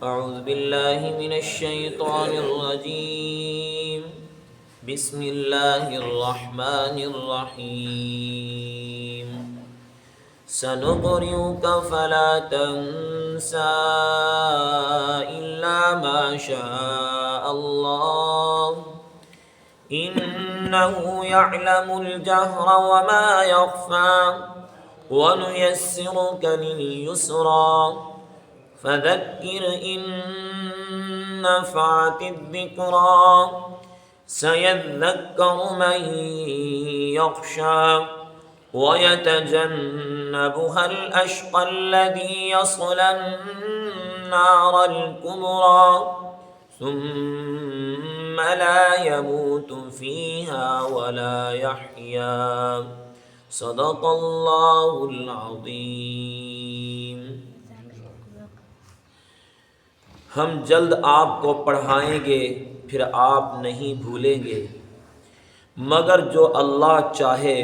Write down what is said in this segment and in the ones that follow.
اعوذ باللہ من الشیطان الرجیم بسم اللہ الرحمن الرحیم سنقرئک فلا تنسى إلا ما شاء الله إنه يعلم الجهر وما يخفى ونيسرك لليسرى فذكر إن نفعت الذكرى سيذكر من يخشى ويتجنبها الأشقى الذي يصلى النار الكبرى ثم لا يموت فيها ولا يحيا صدق اللہ العظیم۔ ہم جلد آپ کو پڑھائیں گے پھر آپ نہیں بھولیں گے، مگر جو اللہ چاہے،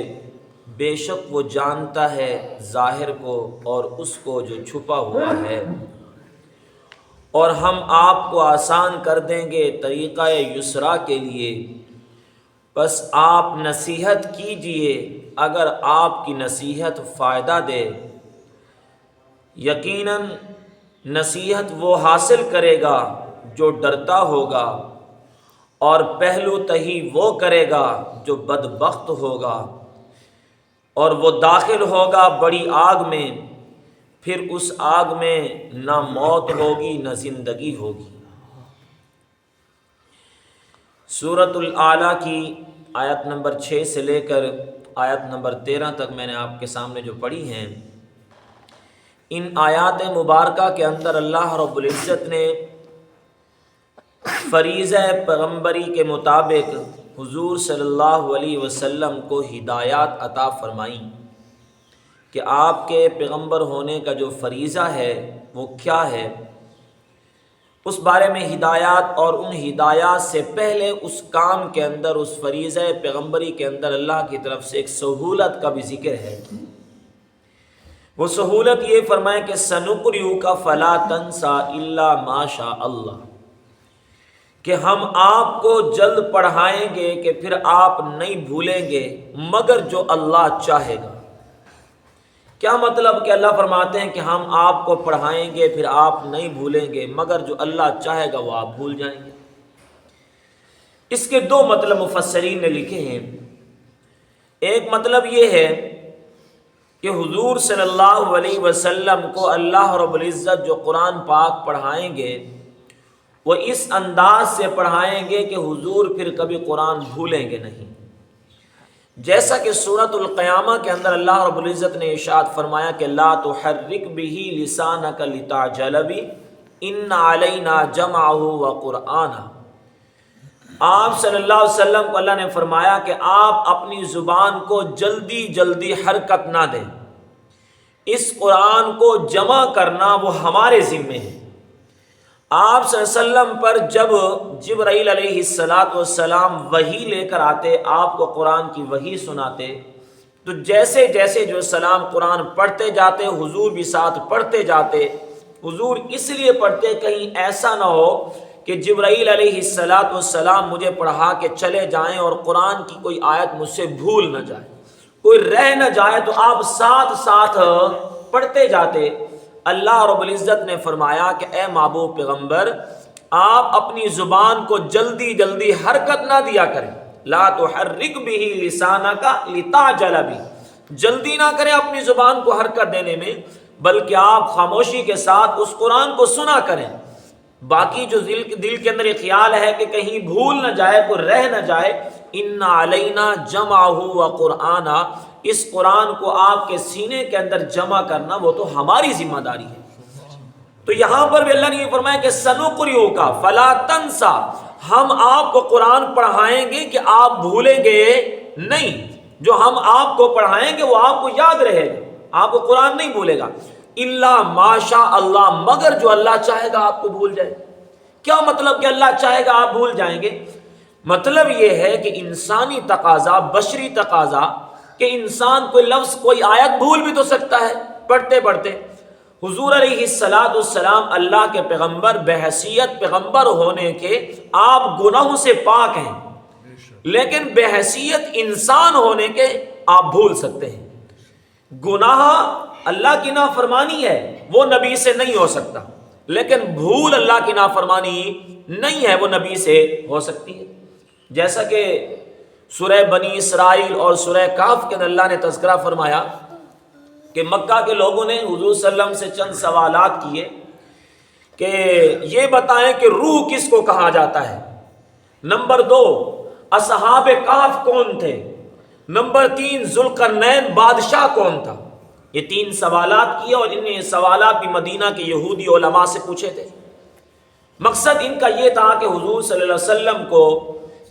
بے شک وہ جانتا ہے ظاہر کو اور اس کو جو چھپا ہوا ہے، اور ہم آپ کو آسان کر دیں گے طریقہ یسرا کے لیے، بس آپ نصیحت کیجئے اگر آپ کی نصیحت فائدہ دے۔ یقیناً نصیحت وہ حاصل کرے گا جو ڈرتا ہوگا، اور پہلو تہی وہ کرے گا جو بدبخت ہوگا، اور وہ داخل ہوگا بڑی آگ میں، پھر اس آگ میں نہ موت ہوگی نہ زندگی ہوگی۔ سورۃ الاعلیٰ کی آیت نمبر 6 سے لے کر آیت نمبر 13 تک میں نے آپ کے سامنے جو پڑھی ہیں، ان آیات مبارکہ کے اندر اللہ رب العزت نے فریضہ پیغمبری کے مطابق حضور صلی اللہ علیہ وسلم کو ہدایات عطا فرمائیں کہ آپ کے پیغمبر ہونے کا جو فریضہ ہے وہ کیا ہے، اس بارے میں ہدایات، اور ان ہدایات سے پہلے اس کام کے اندر، اس فریضہ پیغمبری کے اندر اللہ کی طرف سے ایک سہولت کا بھی ذکر ہے۔ وہ سہولت یہ فرمائے کہ سنقرئک فلا تنسى الا ما شاء اللہ، کہ ہم آپ کو جلد پڑھائیں گے کہ پھر آپ نہیں بھولیں گے مگر جو اللہ چاہے گا۔ کیا مطلب کہ اللہ فرماتے ہیں کہ ہم آپ کو پڑھائیں گے پھر آپ نہیں بھولیں گے مگر جو اللہ چاہے گا وہ آپ بھول جائیں گے؟ اس کے دو مطلب مفسرین نے لکھے ہیں۔ ایک مطلب یہ ہے کہ حضور صلی اللہ علیہ وسلم کو اللہ رب العزت جو قرآن پاک پڑھائیں گے وہ اس انداز سے پڑھائیں گے کہ حضور پھر کبھی قرآن بھولیں گے نہیں، جیسا کہ سورۃ القیامہ کے اندر اللہ رب العزت نے ارشاد فرمایا کہ لا تحرک بہ لسانک لتعجل بہ ان علینا جمعہ وقرآنہ۔ آپ صلی اللہ علیہ وسلم کو اللہ نے فرمایا کہ آپ اپنی زبان کو جلدی جلدی حرکت نہ دیں، اس قرآن کو جمع کرنا وہ ہمارے ذمے ہے۔ آپ صلی اللہ علیہ وسلم پر جب جبرائیل علیہ السلام وحی لے کر آتے، آپ کو قرآن کی وحی سناتے، تو جیسے جیسے جو سلام قرآن پڑھتے جاتے حضور بھی ساتھ پڑھتے جاتے۔ حضور اس لیے پڑھتے کہیں ایسا نہ ہو کہ جبرائیل علیہ السلام مجھے پڑھا کے چلے جائیں اور قرآن کی کوئی آیت مجھ سے بھول نہ جائے، کوئی رہ نہ جائے، تو آپ ساتھ ساتھ پڑھتے جاتے۔ اللہ رب العزت نے فرمایا کہ اے محبوب پیغمبر، آپ اپنی زبان کو جلدی جلدی حرکت نہ دیا کریں، لا تحرک بہ لسانک لتعجل بہ، جلدی نہ کریں اپنی زبان کو حرکت دینے میں، بلکہ آپ خاموشی کے ساتھ اس قرآن کو سنا کریں۔ باقی جو دل کے اندر یہ خیال ہے کہ کہیں بھول نہ جائے، کوئی رہ نہ جائے، ان علینا جمعہ وقرآنہ، اس قرآن کو آپ کے سینے کے اندر جمع کرنا وہ تو ہماری ذمہ داری ہے۔ تو یہاں پر بھی اللہ نے یہ فرمایا کہ سنقرئک فلا تنسى، ہم آپ کو قرآن پڑھائیں گے کہ آپ بھولیں گے نہیں، جو ہم آپ کو پڑھائیں گے وہ آپ کو یاد رہے گا، آپ کو قرآن نہیں بھولے گا۔ الا ما شاء اللہ، مگر جو اللہ چاہے گا آپ کو بھول جائے۔ کیا مطلب کہ اللہ چاہے گا آپ بھول جائیں گے؟ مطلب یہ ہے کہ انسانی تقاضا، بشری تقاضا کہ انسان کوئی لفظ، کوئی آیت بھول بھی تو سکتا ہے پڑھتے پڑھتے۔ حضور علیہ الصلاۃ والسلام اللہ کے پیغمبر، بحیثیت پیغمبر ہونے کے آپ گناہوں سے پاک ہیں، لیکن بحیثیت انسان ہونے کے آپ بھول سکتے ہیں۔ گناہ اللہ کی نافرمانی ہے، وہ نبی سے نہیں ہو سکتا، لیکن بھول اللہ کی نافرمانی نہیں ہے، وہ نبی سے ہو سکتی ہے۔ جیسا کہ سورہ بنی اسرائیل اور سورہ کہف کے اندر اللہ نے تذکرہ فرمایا کہ مکہ کے لوگوں نے حضور صلی اللہ علیہ وسلم سے چند سوالات کیے کہ یہ بتائیں کہ روح کس کو کہا جاتا ہے، نمبر 2 اصحاب کہف کون تھے، نمبر 3 ذوالقرنین بادشاہ کون تھا۔ یہ 3 سوالات کیے اور ان سوالات بھی مدینہ کے یہودی علماء سے پوچھے تھے۔ مقصد ان کا یہ تھا کہ حضور صلی اللہ علیہ وسلم کو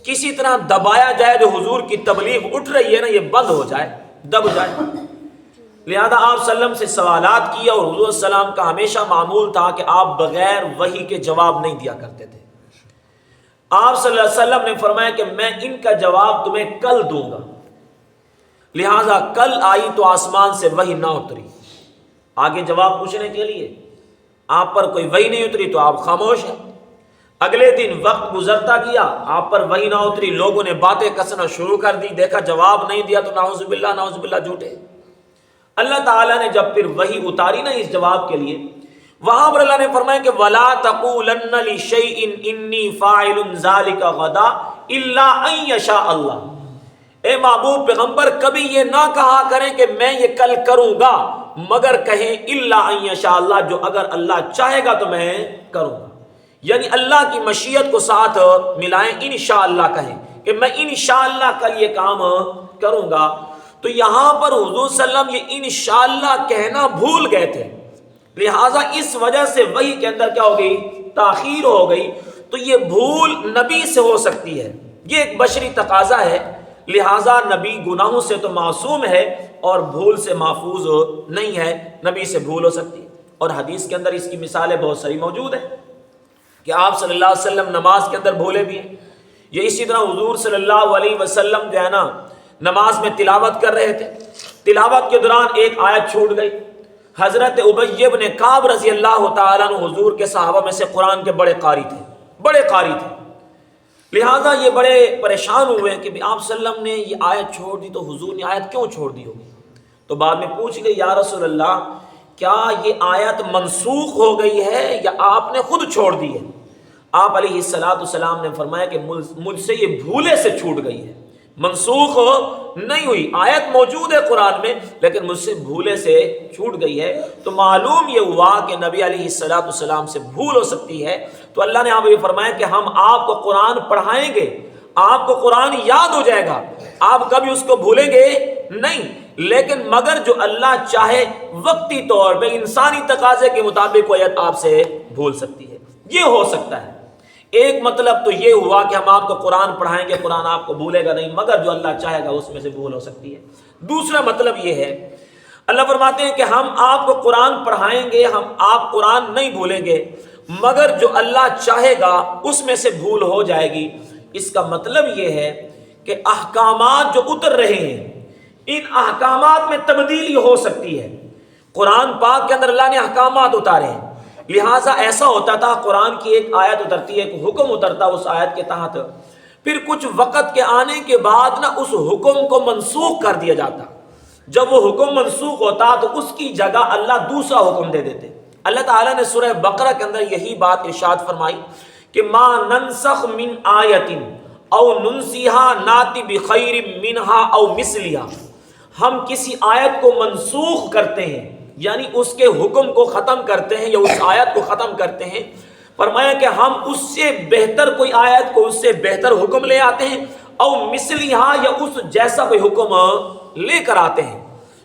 کسی طرح دبایا جائے، جو حضور کی تبلیغ اٹھ رہی ہے نا، یہ بند ہو جائے، دب جائے۔ لہذا آپ صلی اللہ علیہ وسلم سے سوالات کیا، اور حضور صلی اللہ علیہ وسلم کا ہمیشہ معمول تھا کہ آپ بغیر وحی کے جواب نہیں دیا کرتے تھے۔ آپ صلی اللہ علیہ وسلم نے فرمایا کہ میں ان کا جواب تمہیں کل دوں گا، لہذا کل آئی تو آسمان سے وحی نہ اتری آگے جواب پوچھنے کے لیے، آپ پر کوئی وحی نہیں اتری تو آپ خاموش ہیں۔ اگلے دن وقت گزرتا گیا، آپ پر وحی نہ اتری، لوگوں نے باتیں کسنا شروع کر دی، دیکھا جواب نہیں دیا تو نعوذ باللہ جھوٹے۔ اللہ تعالیٰ نے جب پھر وحی اتاری نا اس جواب کے لیے، وہاں پر اللہ نے فرمایا کہ وَلَا تَقُولَنَّ لِشَيْءٍ إِنِّي فَاعِلٌ ذَلِكَ غَدًا إِلَّا أَن يَشَاءَ اللَّهُ۔ اے محبوب پیغمبر، کبھی یہ نہ کہا کریں کہ میں یہ کل کروں گا، مگر کہیں اِلَّا أَن يَشَاءَ اللَّهُ، جو اگر اللہ چاہے گا تو میں کروں گا، یعنی اللہ کی مشیت کو ساتھ ملائیں، انشاءاللہ کہیں کہ میں انشاءاللہ کل یہ کام کروں گا۔ تو یہاں پر حضور صلی اللہ علیہ وسلم یہ انشاءاللہ کہنا بھول گئے تھے، لہٰذا اس وجہ سے وحی کے اندر کیا ہو گئی، تاخیر ہو گئی۔ تو یہ بھول نبی سے ہو سکتی ہے، یہ ایک بشری تقاضا ہے، لہٰذا نبی گناہوں سے تو معصوم ہے اور بھول سے محفوظ نہیں ہے، نبی سے بھول ہو سکتی ہے۔ اور حدیث کے اندر اس کی مثالیں بہت ساری موجود ہیں کہ آپ صلی اللہ علیہ وسلم نماز کے اندر بھولے بھی ہیں۔ یہ اسی طرح حضور صلی اللہ علیہ وسلم جو ہے نا نماز میں تلاوت کر رہے تھے، تلاوت کے دوران ایک آیت چھوٹ گئی۔ حضرت ابی بن کعب رضی اللہ تعالیٰ عنہ حضور کے صحابہ میں سے قرآن کے بڑے قاری تھے، لہذا یہ بڑے پریشان ہوئے کہ آپ صلی اللہ علیہ وسلم نے یہ آیت چھوڑ دی، تو حضور نے آیت کیوں چھوڑ دی ہوگی؟ تو بعد میں پوچھ گئی، یا رسول اللہ کیا یہ آیت منسوخ ہو گئی ہے یا آپ نے خود چھوڑ دی ہے؟ آپ علیہ السلام نے فرمایا کہ مجھ سے یہ بھولے سے چھوٹ گئی ہے، منسوخ نہیں ہوئی، آیت موجود ہے قرآن میں، لیکن مجھ سے بھولے سے چھوٹ گئی ہے۔ تو معلوم یہ ہوا کہ نبی علیہ السلام سے بھول ہو سکتی ہے۔ تو اللہ نے آپ یہ فرمایا کہ ہم آپ کو قرآن پڑھائیں گے، آپ کو قرآن یاد ہو جائے گا، آپ کبھی اس کو بھولیں گے نہیں، لیکن مگر جو اللہ چاہے وقتی طور پہ انسانی تقاضے کے مطابق وہ آیت آپ سے بھول سکتی ہے، یہ ہو سکتا ہے۔ ایک مطلب تو یہ ہوا کہ ہم آپ کو قرآن پڑھائیں گے، قرآن آپ کو بھولے گا نہیں، مگر جو اللہ چاہے گا اس میں سے بھول ہو سکتی ہے۔ دوسرا مطلب یہ ہے، اللہ فرماتے ہیں کہ ہم آپ کو قرآن پڑھائیں گے، ہم آپ قرآن نہیں بھولیں گے، مگر جو اللہ چاہے گا اس میں سے بھول ہو جائے گی۔ اس کا مطلب یہ ہے کہ احکامات جو اتر رہے ہیں، ان احکامات میں تبدیلی ہو سکتی ہے۔ قرآن پاک کے اندر اللہ نے احکامات اتارے ہیں، لہٰذا ایسا ہوتا تھا قرآن کی ایک آیت اترتی ہے، ایک حکم اترتا اس آیت کے تحت، پھر کچھ وقت کے آنے کے بعد نا اس حکم کو منسوخ کر دیا جاتا۔ جب وہ حکم منسوخ ہوتا تو اس کی جگہ اللہ دوسرا حکم دے دیتے۔ اللہ تعالیٰ نے سورہ بقرہ کے اندر یہی بات ارشاد فرمائی کہ ما ننسخ من آیت او ننسیہا ناتی بخیر منہا او مثلیہا، ہم کسی آیت کو منسوخ کرتے ہیں، یعنی اس کے حکم کو ختم کرتے ہیں یا اس آیت کو ختم کرتے ہیں، فرمایا کہ ہم اس سے بہتر کوئی آیت کو، اس سے بہتر حکم لے آتے ہیں، او مثلیہا یا اس جیسا کوئی حکم لے کر آتے ہیں۔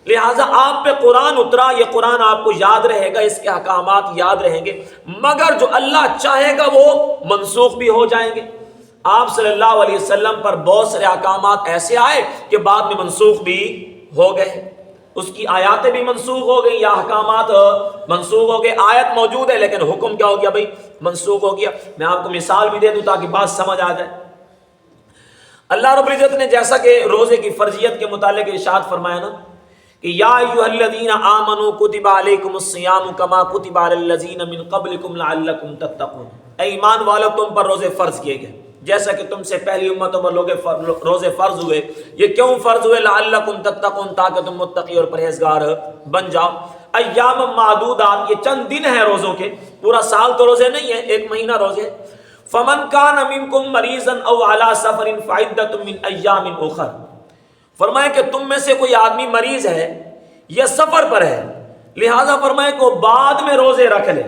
لہٰذا آپ پہ قرآن اترا، یہ قرآن آپ کو یاد رہے گا، اس کے احکامات یاد رہیں گے، مگر جو اللہ چاہے گا وہ منسوخ بھی ہو جائیں گے۔ آپ صلی اللہ علیہ وسلم پر بہت سارے احکامات ایسے آئے کہ بعد میں منسوخ بھی ہو گئے، اس کی آیاتیں بھی منسوخ ہو گئی یا احکامات منسوخ ہو گئے۔ آیت موجود ہے لیکن حکم کیا ہو گیا بھائی، منسوخ ہو گیا۔ میں آپ کو مثال بھی دے دوں تاکہ بات سمجھ آ جائے۔ اللہ رب العزت نے جیسا کہ روزے کی فرضیت کے متعلق ارشاد فرمایا نا کہ یا ایھا الذین آمنوا کتب علیکم الصیام کما کتب علی الذین من قبلکم لعلکم تتقون، اے ایمان والو تم پر روزے فرض کیے گئے جیسا کہ تم سے پہلی امتوں پر روزے فرض ہوئے۔ یہ کیوں فرض ہوئے؟ لعلکم تتقون، تاکہ تم متقی اور پرہیزگار بن جاؤ۔ ایام معدودات، یہ چند دن ہیں روزوں کے، پورا سال تو روزے نہیں ہے، ایک مہینہ روزے۔ فمن کان منکم مریضا او علی سفر فعدۃ من ایام اخر، فرمایا کہ تم میں سے کوئی آدمی مریض ہے یا سفر پر ہے، لہذا فرمایا کہ وہ بعد میں روزے رکھ لے،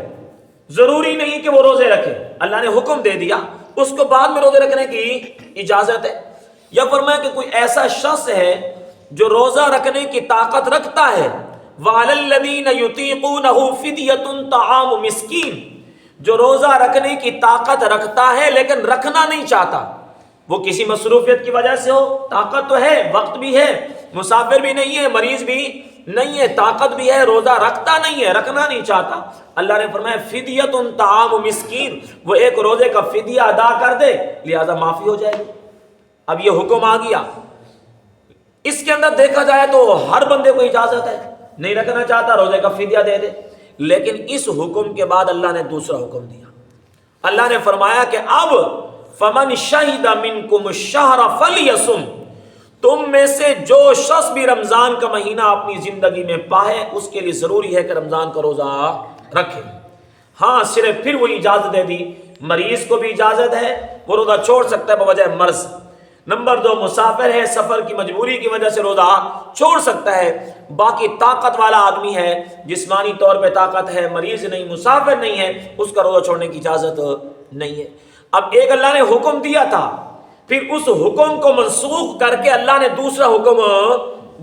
ضروری نہیں کہ وہ روزے رکھے، اللہ نے حکم دے دیا اس کو بعد میں روزے رکھنے کی اجازت ہے۔ یا فرمایا کہ کوئی ایسا شخص ہے جو روزہ رکھنے کی طاقت رکھتا ہے، وعلی الذین یطیقونہ فدیۃ طعام مسکین، جو روزہ رکھنے کی طاقت رکھتا ہے لیکن رکھنا نہیں چاہتا، وہ کسی مصروفیت کی وجہ سے ہو، طاقت تو ہے، وقت بھی ہے، مسافر بھی نہیں ہے، مریض بھی نہیں ہے، طاقت بھی ہے، روزہ رکھتا نہیں ہے، رکھنا نہیں چاہتا، اللہ نے فرمایا فدیۃ طعام مسکین، وہ ایک روزے کا فدیہ ادا کر دے، لہذا معافی ہو جائے گی۔ اب یہ حکم آ گیا، اس کے اندر دیکھا جائے تو ہر بندے کو اجازت ہے، نہیں رکھنا چاہتا روزے کا فدیہ دے دے، لیکن اس حکم کے بعد اللہ نے دوسرا حکم دیا، اللہ نے فرمایا کہ اب فمن شہد منکم الشہر فلیصم، تم میں سے جو شخص بھی رمضان کا مہینہ اپنی زندگی میں پائے اس کے لیے ضروری ہے کہ رمضان کا روزہ رکھے۔ ہاں صرف پھر وہ اجازت دے دی، مریض کو بھی اجازت ہے، وہ روزہ چھوڑ سکتا ہے بوجہ مرض۔ نمبر 2، مسافر ہے، سفر کی مجبوری کی وجہ سے روزہ چھوڑ سکتا ہے۔ باقی طاقت والا آدمی ہے، جسمانی طور پہ طاقت ہے، مریض نہیں، مسافر نہیں ہے، اس کا روزہ چھوڑنے کی اجازت نہیں ہے۔ اب ایک اللہ نے حکم دیا تھا، پھر اس حکم کو منسوخ کر کے اللہ نے دوسرا حکم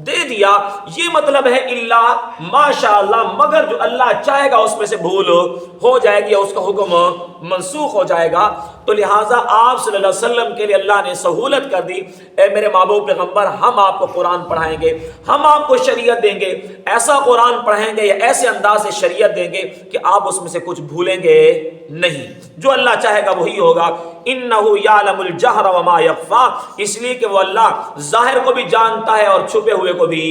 دے دیا، یہ مطلب ہے اللہ ماشاء اللہ، مگر جو اللہ چاہے گا اس میں سے بھول ہو جائے گی، اس کا حکم منسوخ ہو جائے گا۔ تو لہٰذا آپ صلی اللہ علیہ وسلم کے لیے اللہ نے سہولت کر دی، اے میرے محبوب پیغمبر، ہم آپ کو قرآن پڑھائیں گے، ہم آپ کو شریعت دیں گے، ایسا قرآن پڑھائیں گے یا ایسے انداز سے شریعت دیں گے کہ آپ اس میں سے کچھ بھولیں گے نہیں، جو اللہ چاہے گا وہی ہوگا۔ انہ یعلم الجہر وما یخفی، اس لیے کہ وہ اللہ ظاہر کو بھی جانتا ہے اور چھپے ہوئے کو بھی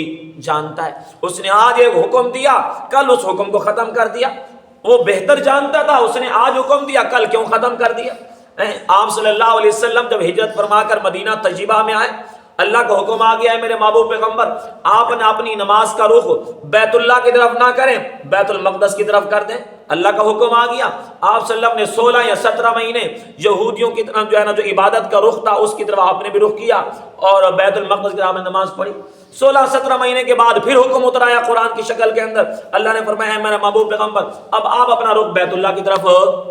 جانتا ہے۔ اس نے آج ایک حکم دیا، کل اس حکم کو ختم کر دیا، وہ بہتر جانتا تھا، اس نے آج حکم دیا، کل کیوں ختم کر دیا؟ آپ صلی اللہ علیہ وسلم جب ہجرت فرما کر مدینہ طیبہ میں آئے، اللہ کا حکم آ گیا ہے میرے محبوب پیغمبر، آپ نے اپنی نماز کا رخ بیت اللہ کی طرف نہ کریں، بیت المقدس کی طرف کر دیں، اللہ کا حکم آ گیا۔ آپ صلی اللہ علیہ وسلم نے 16 یا 17 مہینے یہودیوں کی طرف جو ہے نا، جو عبادت کا رخ تھا اس کی طرف آپ نے بھی رخ کیا اور بیت المقدس کی طرف آپ نے نماز پڑھی۔ 16-17 مہینے کے بعد پھر حکم اتر آیا قرآن کی شکل کے اندر، اللہ نے فرمایا ہے میرا محبوب پیغمبر اب آپ اپنا رخ بیت اللہ کی طرف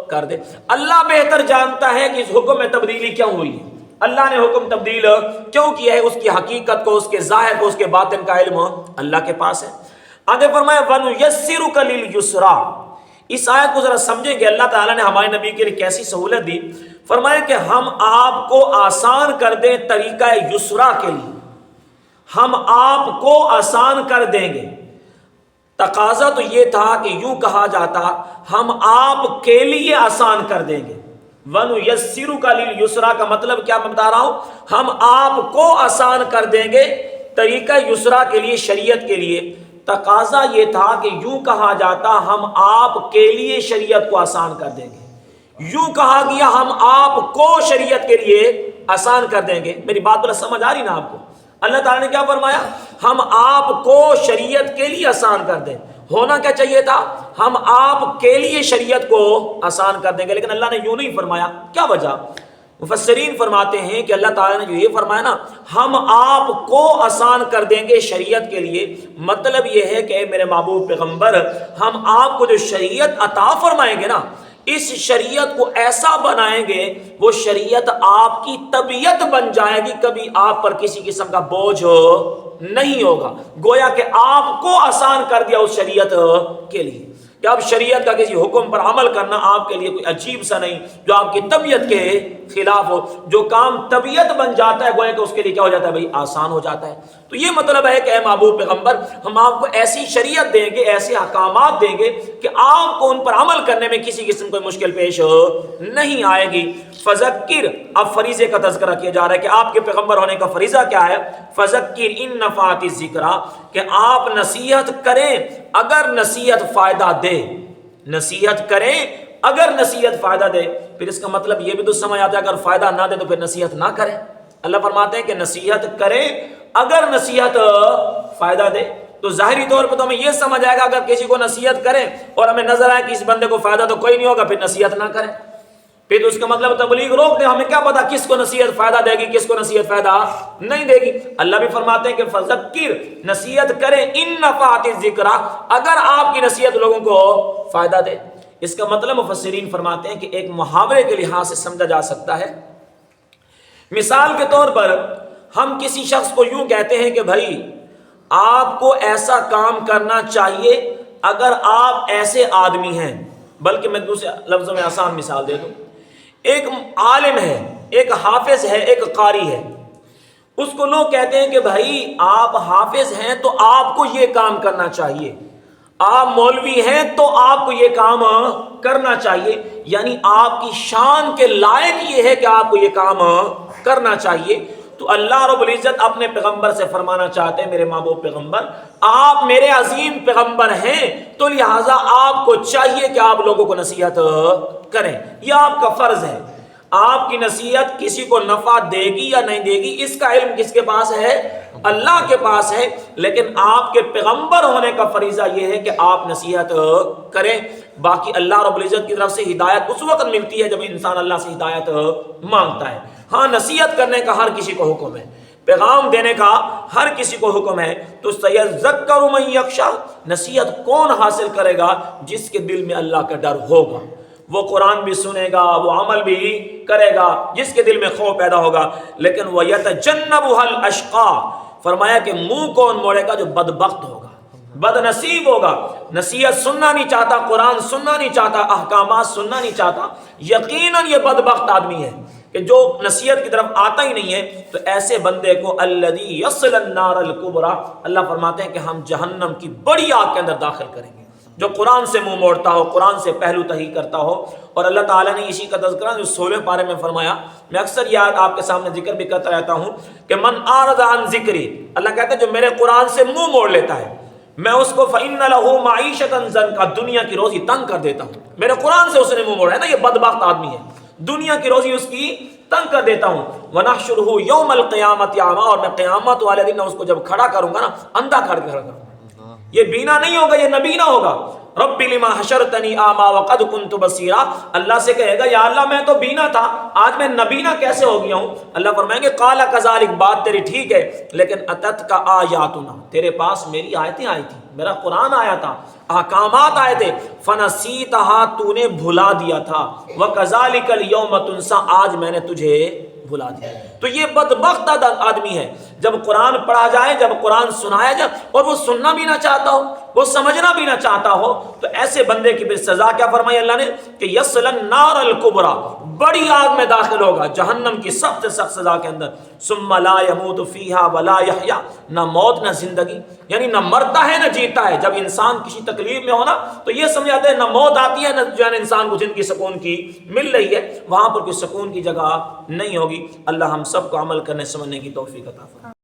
کر دیں۔ اللہ بہتر جانتا ہے کہ اس حکم میں تبدیلی کیوں ہوئی، اللہ نے حکم تبدیل کیوں کیا ہے، اس کی حقیقت کو، اس کے ظاہر کو، اس کے باطن کا علم اللہ کے پاس ہے۔ آگے فرمایا وَنُيَسِّرُكَ لِلْيُسْرَىٰ، اس آیت کو ذرا سمجھیں کہ اللہ تعالیٰ نے ہمارے نبی کے لیے کیسی سہولت دی۔ فرمایا کہ ہم آپ کو آسان کر دیں طریقہ یسرا کے لیے، ہم آپ کو آسان کر دیں گے۔ تقاضا تو یہ تھا کہ یوں کہا جاتا ہم آپ کے لیے آسان کر دیں گے۔ وَنُيَسِّرُكَ لِلْيُسْرَىٰ کا مطلب کیا میں بتا رہا ہوں، ہم آپ کو آسان کر دیں گے طریقہ یسرا کے لیے، شریعت کے لیے۔ تقاضا یہ تھا کہ یوں کہا جاتا ہم آپ کے لیے شریعت کو آسان کر دیں گے، یوں کہا گیا ہم آپ کو شریعت کے لیے آسان کر دیں گے۔ میری بات بڑا سمجھ آ رہی نا آپ کو؟ اللہ تعالیٰ نے کیا فرمایا، ہم آپ کو شریعت کے لیے آسان کر دیں۔ ہونا کیا چاہیے تھا، ہم آپ کے لیے شریعت کو آسان کر دیں گے، لیکن اللہ نے یوں نہیں فرمایا۔ کیا وجہ؟ مفسرین فرماتے ہیں کہ اللہ تعالیٰ نے جو یہ فرمایا نا ہم آپ کو آسان کر دیں گے شریعت کے لیے، مطلب یہ ہے کہ میرے محبوب پیغمبر ہم آپ کو جو شریعت عطا فرمائیں گے نا، اس شریعت کو ایسا بنائیں گے وہ شریعت آپ کی طبیعت بن جائے گی، کبھی آپ پر کسی قسم کا بوجھ نہیں ہوگا، گویا کہ آپ کو آسان کر دیا اس شریعت کے لیے۔ کہ اب شریعت کا کسی حکم پر عمل کرنا آپ کے لیے کوئی عجیب سا نہیں جو آپ کی طبیعت کے خلاف ہو. جو کام طبیعت بن جاتا ہے گویا کہ اس کے لیے کیا ہو جاتا ہے بھائی آسان ہو جاتا ہے. تو یہ مطلب ہے کہ اے محبوب پیغمبر ہم آپ کو ایسی شریعت دیں گے, ایسے احکامات دیں گے کہ آپ کو ان پر عمل کرنے میں کسی قسم کوئی مشکل پیش نہیں آئے گی. فذکر, اب فریضے کا تذکرہ کیا جا رہا ہے کہ آپ کے پیغمبر ہونے کا فریضہ کیا ہے. فذکر ان نفعت الذکریٰ, کہ آپ نصیحت کریں اگر نصیحت فائدہ دے. نصیحت کریں اگر نصیحت فائدہ دے. پھر اس کا مطلب یہ بھی تو سمجھ آتا ہے اگر فائدہ نہ دے تو پھر نصیحت نہ کریں. اللہ فرماتے ہیں کہ نصیحت کریں اگر نصیحت فائدہ دے. تو ظاہری طور پہ تو ہمیں یہ سمجھ آئے گا اگر کسی کو نصیحت کریں اور ہمیں نظر آئے کہ اس بندے کو فائدہ تو کوئی نہیں ہوگا پھر نصیحت نہ کریں. پھر تو اس کا مطلب تبلیغ روک دیں. ہمیں کیا پتا کس کو نصیحت فائدہ دے گی کس کو نصیحت فائدہ نہیں دے گی. اللہ بھی فرماتے ہیں کہ فذکر, نصیحت کریں ان نفعت الذکریٰ, اگر آپ کی نصیحت لوگوں کو فائدہ دے. اس کا مطلب مفسرین فرماتے ہیں کہ ایک محاورے کے لحاظ سے سمجھا جا سکتا ہے. مثال کے طور پر ہم کسی شخص کو یوں کہتے ہیں کہ بھائی آپ کو ایسا کام کرنا چاہیے اگر آپ ایسے آدمی ہیں. بلکہ میں دوسرے لفظوں میں آسان مثال دے دوں. ایک عالم ہے, ایک حافظ ہے, ایک قاری ہے. اس کو لوگ کہتے ہیں کہ بھائی آپ حافظ ہیں تو آپ کو یہ کام کرنا چاہیے, آپ مولوی ہیں تو آپ کو یہ کام کرنا چاہیے, یعنی آپ کی شان کے لائق یہ ہے کہ آپ کو یہ کام کرنا چاہیے. تو اللہ رب العزت اپنے پیغمبر سے فرمانا چاہتے ہیں میرے محبوب پیغمبر آپ میرے عظیم پیغمبر ہیں تو لہٰذا آپ کو چاہیے کہ آپ لوگوں کو نصیحت کریں. یہ آپ کا فرض ہے. آپ کی نصیحت کسی کو نفع دے گی یا نہیں دے گی اس کا علم کس کے پاس ہے؟ اللہ کے پاس ہے. لیکن آپ کے پیغمبر ہونے کا فریضہ یہ ہے کہ آپ نصیحت کریں. باقی اللہ رب العزت کی طرف سے ہدایت اس وقت ملتی ہے جب انسان اللہ سے ہدایت مانگتا ہے. ہاں نصیحت کرنے کا ہر کسی کو حکم ہے, پیغام دینے کا ہر کسی کو حکم ہے. تو سیذکر من یخشی, نصیحت کون حاصل کرے گا؟ جس کے دل میں اللہ کا ڈر ہوگا, وہ قرآن بھی سنے گا, وہ عمل بھی کرے گا, جس کے دل میں خوف پیدا ہوگا. لیکن وَيَتَجَنَّبُهَا الْأَشْقَى, فرمایا کہ منہ کون موڑے گا؟ جو بدبخت ہوگا, بد نصیب ہوگا. نصیحت سننا نہیں چاہتا, قرآن سننا نہیں چاہتا, احکامات سننا نہیں چاہتا, یقیناً یہ بدبخت آدمی ہے کہ جو نصیحت کی طرف آتا ہی نہیں ہے. تو ایسے بندے کو الذی یصل النار الکبریٰ, اللہ فرماتے ہیں کہ ہم جہنم کی بڑی آگ کے اندر داخل کریں گے. جو قرآن سے منہ موڑتا ہو, قرآن سے پہلو تہی کرتا ہو. اور اللہ تعالیٰ نے اسی کا تذکرہ جو 16 پارے میں فرمایا, میں اکثر یاد آپ کے سامنے ذکر بھی کرتا رہتا ہوں کہ من اعرض عن ذکری, اللہ کہتا ہے جو میرے قرآن سے منہ موڑ لیتا ہے میں اس کو فإن له معیشۃ ضنکا, دنیا کی روزی تنگ کر دیتا ہوں. میرے قرآن سے اس نے منہ موڑا ہے نا, یہ بدبخت آدمی ہے, دنیا کی روزی اس کی تنگ کر دیتا ہوں. وَنَحْشُرُهُ يَوْمَ الْقِيَامَةِ أَعْمَىٰ, اور میں قیامت والے دن اس کو جب کھڑا کروں گا نا اندھا کھڑا کروں گا. یہ بینا نہیں ہوگا, یہ نبینا ہوگا. رب لما حشرتنی اعمیٰ وقد کنت بصیرا, اللہ سے کہے گا یا اللہ میں تو بینا تھا, آج میں نبینا کیسے ہو گیا ہوں؟ اللہ فرمائیں گے قال کذالک, بات تیری ٹھیک ہے لیکن اتتک آیاتنا, تیرے پاس میری آیتیں آئی تھی, میرا قرآن آیا تھا, احکامات آئے تھے. فنسیتہا, تو نے بھلا دیا تھا. وکذالک الیوم تنسیٰ, آج میں نے تجھے بھلا دیا. تو یہ بدبخت آدمی ہے جب قرآن پڑھا جائے, جب قرآن سنایا جائے اور وہ سننا بھی نہ چاہتا ہو, وہ سمجھنا بھی نہ چاہتا ہو, تو ایسے بندے کی پھر سزا کیا فرمائی اللہ نے کہ یصلی النار الکبریٰ, بڑی آگ میں داخل ہوگا, جہنم کی سخت سے سخت سزا کے اندر. ثم لا يموت فیہا ولا یحییٰ, نہ موت نہ زندگی, یعنی نہ مرتا ہے نہ جیتا ہے. جب انسان کسی تکلیف میں ہونا تو یہ سمجھاتے ہیں نہ موت آتی ہے نہ جو ہے انسان کو زندگی سکون کی مل رہی ہے, وہاں پر کوئی سکون کی جگہ نہیں ہوگی. اللہ ہم سب کو عمل کرنے سمجھنے کی توفیق عطا فرمائے.